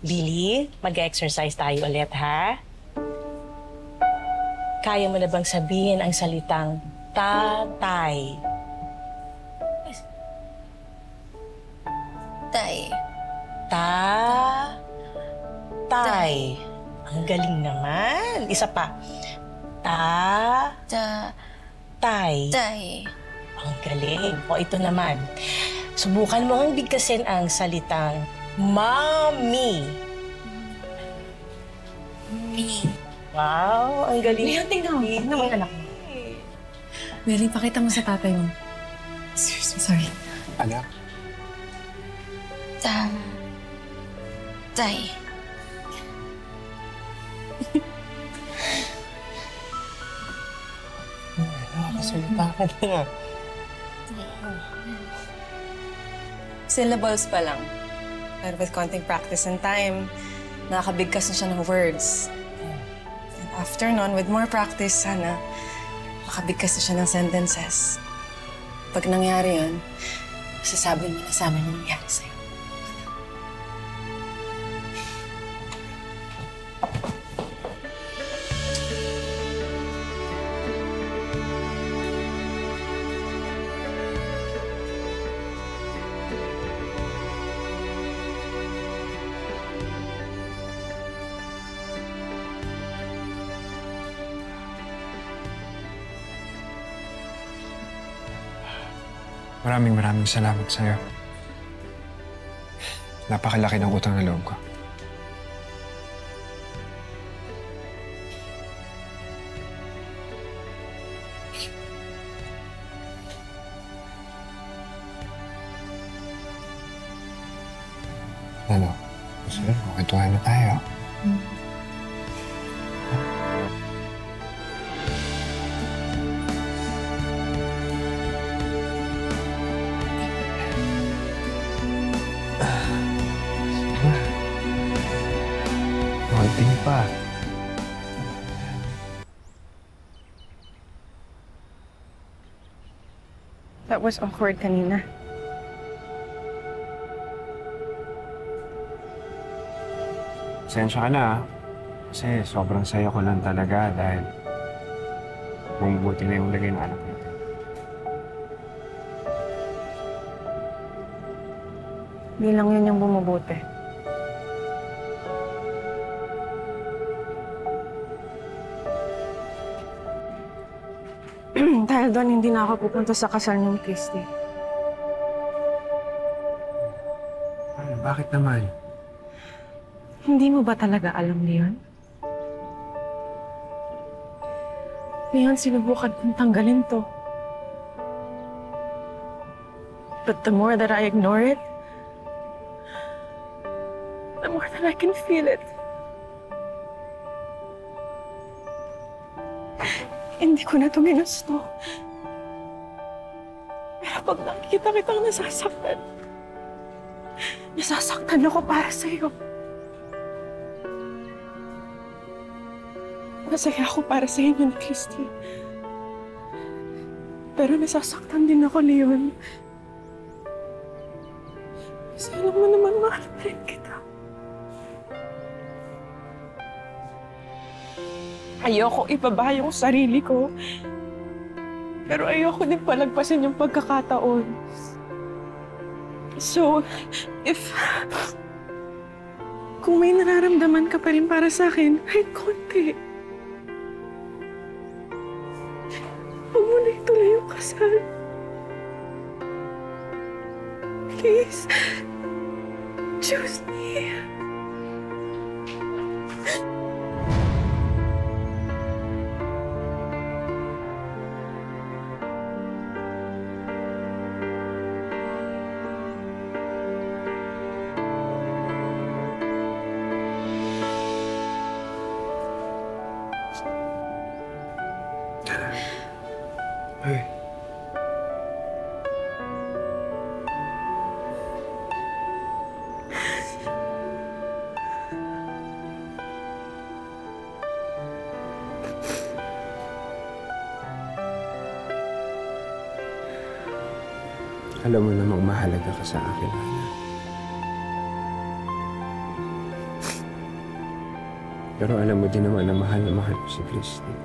Billy, mag-exercise tayo ulit, ha? Kaya mo na bang sabihin ang salitang tatay? Tay. Tay. Ang galing naman. Isa pa. Tay. Tay. Ang galing. O ito naman. Subukan mo ang bigkasin ang salitang mommy. Me. Wow, ang galing. Leon, tingnan mo. Ano naman anak mo? Mary, pakita mo sa tatay mo. Seriously, sorry. Anak? Tay. Salita ka na. Syllables pa lang. Pero with konting practice and time, nakakabigkas na siya ng words. And after nun, with more practice, sana makabigkas na siya ng sentences. Pag nangyari yun, masasabi mo na sa amin yung nangyari sa'yo. Maraming salamat sa'yo. Napakalaki ng utang na loob ko. Ano? Gusto rin, kukwentuhan na tayo. Konting pa. That was awkward kanina. Pasensya ka na, kasi sobrang saya ko lang talaga dahil bumubuti na yung lagay ng anak natin. Hindi lang yun yung bumubuti. Dahil doon, hindi na ako pupunta sa kasal ng Christy. Ano, bakit naman? Hindi mo ba talaga alam, Leon? Leon, sinubukan kong tanggalin to. But the more that I ignore it, the more that I can feel it. Hindi ko na ito ginusto. Pero pag nakikita kitang nasasaktan ako para sa'yo. Masaya ako para sa inyo ni Christy. Pero nasasaktan din ako, Leon. Kasi alam mo naman, mahal na rin kita. Ayoko ibaba yung sarili ko. Pero ayoko din palagpasin yung pagkakataon. So, kung may nararamdaman ka pa rin para sa akin, kahit konti, huwag mo na ituloy yung kasal. Please, choose me. Ay. Alam mo namang mahalaga ka sa akin, Ana. Pero alam mo din naman na mahal ko si Christy.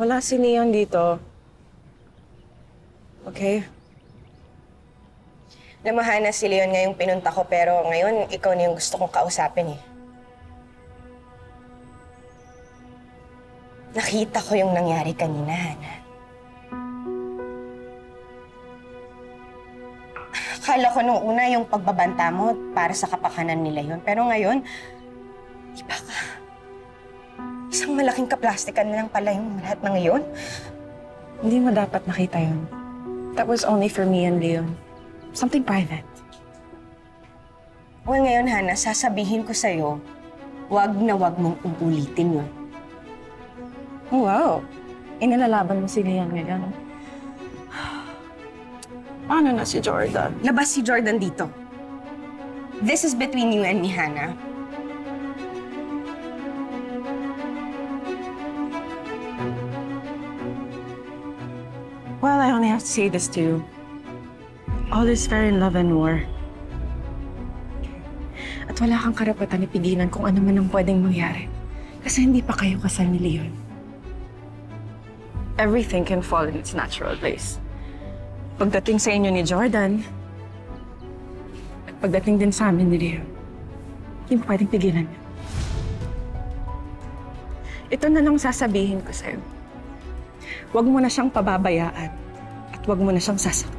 Wala si Leon dito. Okay? Namahana si Leon ngayong pinunta ko, pero ngayon ikaw na yung gusto kong kausapin eh. Nakita ko yung nangyari kanina, Hana. Akala ko nung una yung pagbabanta mo para sa kapakanan nila yun. Pero ngayon, iba ka. Isang malaking kaplastikan na lang pala yung lahat ng iyon. Hindi mo dapat nakita yun. That was only for me and Leon. Something private. Well, ngayon, Hana, sasabihin ko sa'yo, wag na wag mong uulitin yun. Oh, wow. Inilalaban mo si Leon ngayon. Paano na si Jordan? Labas si Jordan dito. This is between you and me, Hana. Well, I only have to say this to you. All is fair in love and war. At wala kang karapatan ipigilan kung ano man ang pwedeng mangyari. Kasi hindi pa kayo kasal ni Leon. Everything can fall in its natural place. Pagdating sa inyo ni Jordan, at pagdating din sa amin ni Leon, hindi mo pwedeng pigilan niya. Ito na lang sasabihin ko sa'yo. Huwag mo na siyang pababayaan at huwag mo na siyang sasaktan.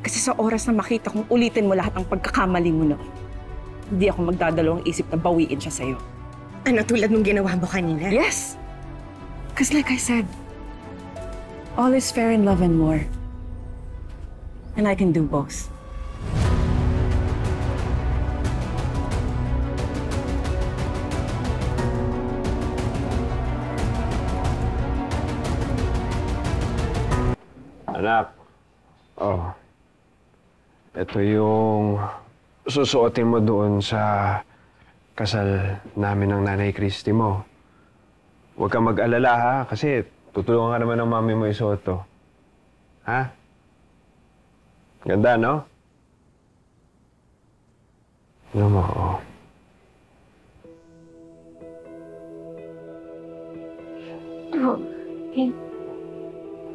Kasi sa oras na makita kong ulitin mo lahat ng pagkakamali mo noon, hindi ako magdadalawang isip na bawiin siya sa'yo. Ano tulad nung ginawa mo kanina? Yes! Because like I said, all is fair in love and war. And I can do both. Anak, ito yung susuotin mo doon sa kasal namin ng Nanay Christy mo. Huwag kang mag-alala ha, kasi tutulungan ka naman ng mami mo isuot to. Ha? Ganda, no? Alam mo,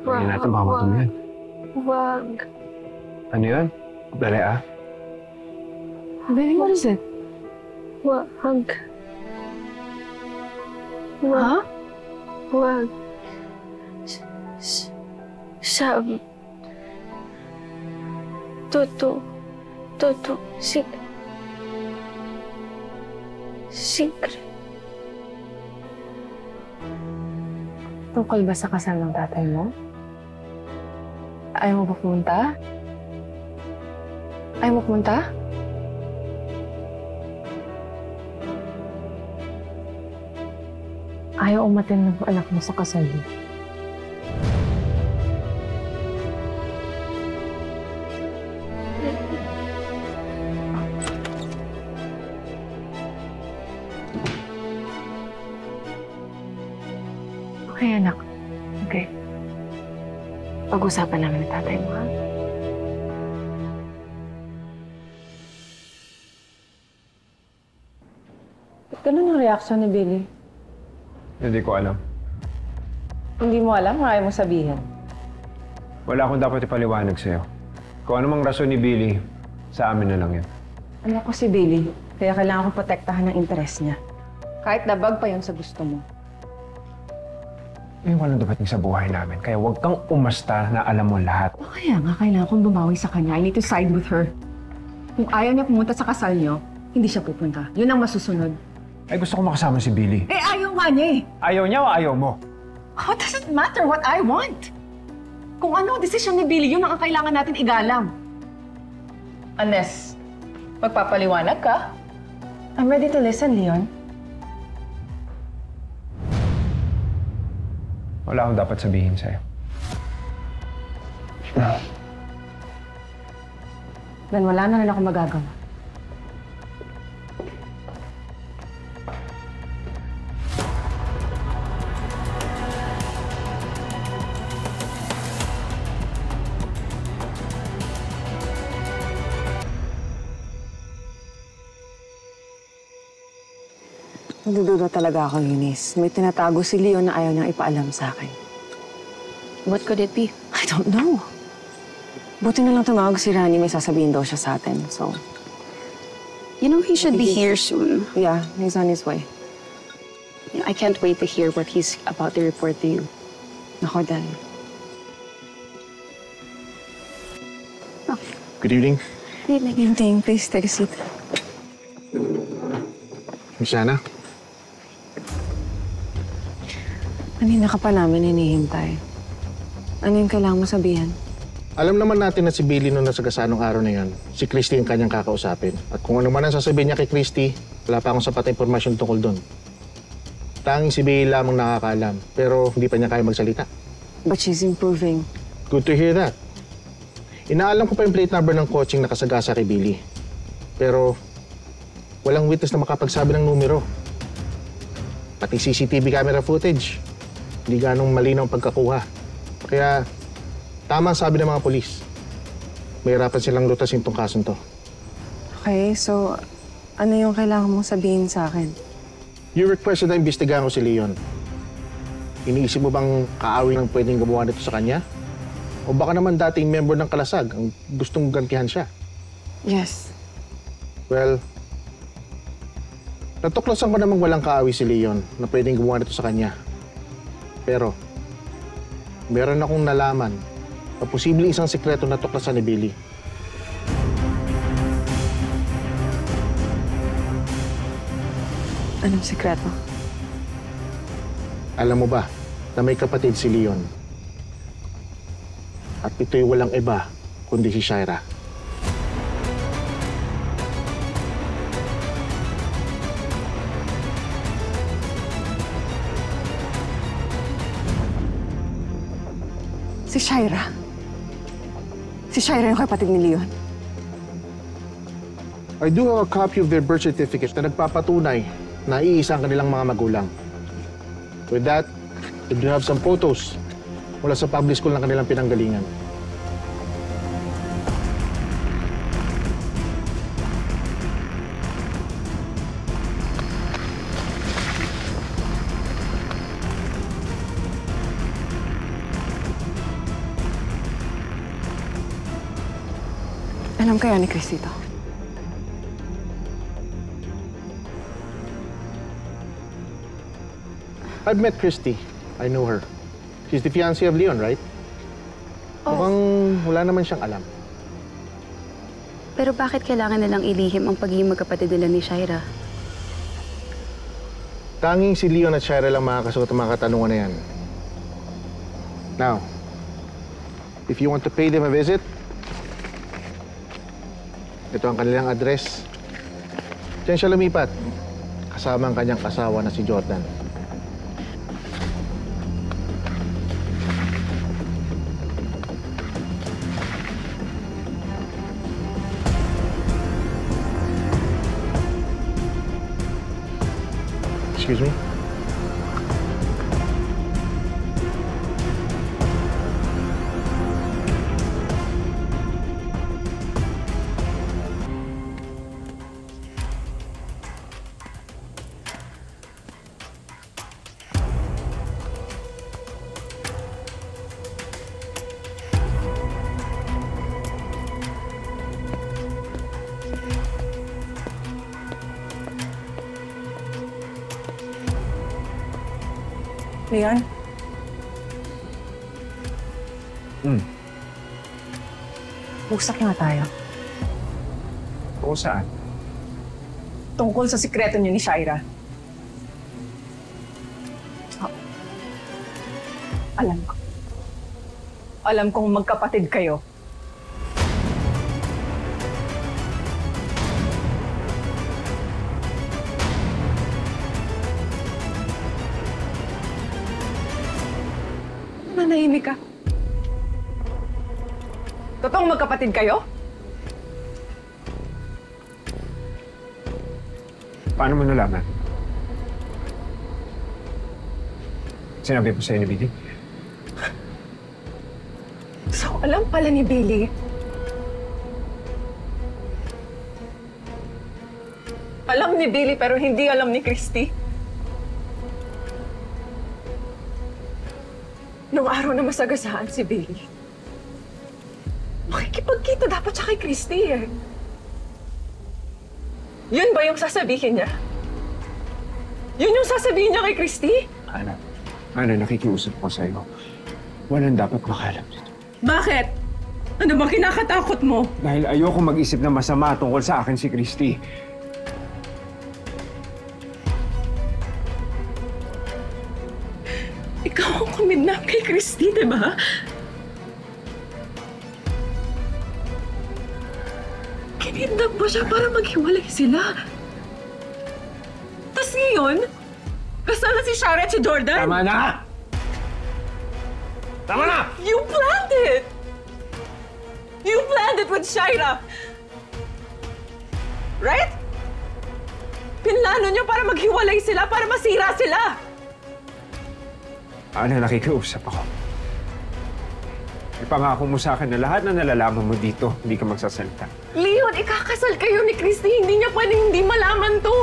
Hindi natin baka matumihan. Wag. Ano yun? Dali Baby, what is it? Wag. Huh? Wag. Secret. Tungkol ba sa kasal ng tatay mo? Ayaw mo ba pumunta? Ayaw mo pumunta? Ayaw umatin ng anak mo sa kasal mo. Okay, anak. Okay. Pag-usapan namin ng tatay mo, ha? Ba't ganun ang reaksyon ni Billy? Hindi ko alam. Hindi mo alam o ayaw mo sabihin? Wala akong dapat ipaliwanag sa'yo. Kung anumang rason ni Billy, sa amin na lang yan. Anak ko si Billy, kaya kailangan ko protektahan ng interes niya. Kahit nabag pa yun sa gusto mo. Eh, walang dumating sa buhay namin, kaya huwag kang umasta na alam mo lahat. O kaya nga, kailangan kong bumawi sa kanya. I need to side with her. Kung ayaw niya pumunta sa kasal niyo, hindi siya pupunta. Yun ang masusunod. Ay, gusto ko makasama si Billy. Eh, ayaw nga niya eh. Ayaw niya o ayaw mo? How does it matter what I want? Kung ano ang desisyon ni Billy, yun ang kailangan natin igalang. Unless, magpapaliwanag ka? I'm ready to listen, Leon. Wala akong dapat sabihin sa'yo. Ben, wala na rin ako magagawa. Nagdududa talaga ako, Eunice. May tinatago si Leon na ayaw niyang ipaalam sa akin. What could it be? I don't know. Buti na lang tumawag si Rani, may sasabihin daw siya sa atin. So, You know, he should be here soon. yeah, he's on his way. I can't wait to hear what he's about to report to you. Ako din. Good evening. Good evening. Please take a seat. Miss Ana? Kanina ka pa namin hinihintay. Ano yung kailangan mo sabihin? Alam naman natin na si Billy nung nasagasaan nung araw na yun, si Christy ang kanyang kakausapin. At kung ano man ang sasabihin niya kay Christy, wala pa akong sapat na impormasyon tungkol doon. Tanging si Billy lamang nakakaalam, pero hindi pa niya kaya magsalita. But she's improving. Good to hear that. Inaalam ko pa yung plate number ng coaching nakasagasa kay Billy. Pero walang witness na makapagsabi ng numero. Pati CCTV camera footage, hindi ganong malinaw ang pagkakuha. Kaya tama ang sabi ng mga polis. Mahirapan silang lutasin tong kasong to. Okay, so ano yung kailangan mong sabihin sa akin? You requested na imbestigahan ko si Leon. Iniisip mo bang kaaway ng pwedeng gumawa nito sa kanya? O baka naman dating member ng Kalasag ang gustong gantihan siya? Yes. Well, natuklasan ko namang walang kaaway si Leon na pwedeng gumawa nito sa kanya. Pero, meron akong nalaman na posibleng isang sekreto na tuklasan ni Billy. Anong sikreto? Alam mo ba na may kapatid si Leon? At ito'y walang iba kundi si Shaira. Si Shaira. Si Shaira yung kapatid ni Leon. I do have a copy of their birth certificate na nagpapatunay na iisa ang kanilang mga magulang. With that, I do have some photos mula sa public school ng kanilang pinanggalingan. Alam kaya ni Christy to? I've met Christy. I know her. She's the fiancée of Leon, right? Mukhang wala naman siyang alam. Pero bakit kailangan nilang ilihim ang pagiging magkapatid nila ni Shaira? Tanging si Leon at Shaira lang makakasagot ang mga katanungan na yan. Now, if you want to pay them a visit, ito ang kanilang address. Diyan siya lumipat, kasama ang kanyang asawa na si Jordan. Excuse me? Leon? Usap nga tayo. O saan? Tungkol sa sikreto niyo ni Shaira. Alam ko. Alam kong magkapatid kayo. Nanahimik ka. Totoong magkapatid kayo? Paano mo nalaman? Sinabi mo sa'yo ni Billy? So, alam pala ni Billy. Alam ni Billy pero hindi alam ni Christy. Nung araw na masagasaan si Billy, makikipagkita dapat siya kay Christy eh. Yun ba yung sasabihin niya? Yun yung sasabihin niya kay Christy? Ana, nakikiusap ko sa'yo. Walang dapat makalam dito. Bakit? Ano ba kinakatakot mo? Dahil ayoko mag-isip na masama tungkol sa akin si Christy. Ikaw ang kumidnap kay Christy, di ba? Kinidnap mo siya para maghiwalay sila. Tapos ngayon, kasama si Shara at si Jordan. Tama na! Tama na! You planned it! You planned it with Shaira! Right? Pinlano niyo para maghiwalay sila, para masira sila! Ana, nakikiusap ako. Ipangako mo sa akin na lahat na nalalaman mo dito, hindi ka magsasalita. Leon, ikakasal kayo ni Christy. Hindi niya pwedeng hindi malaman to.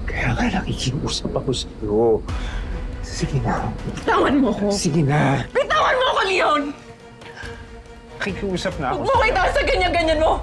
Kaya nga nakikiusap ako sa'yo. Sige na. Bitawan mo ko. Sige na. Bitawan mo ko, Leon! Nakikiusap na ako. Huwag mo kayo sa ganyan-ganyan mo!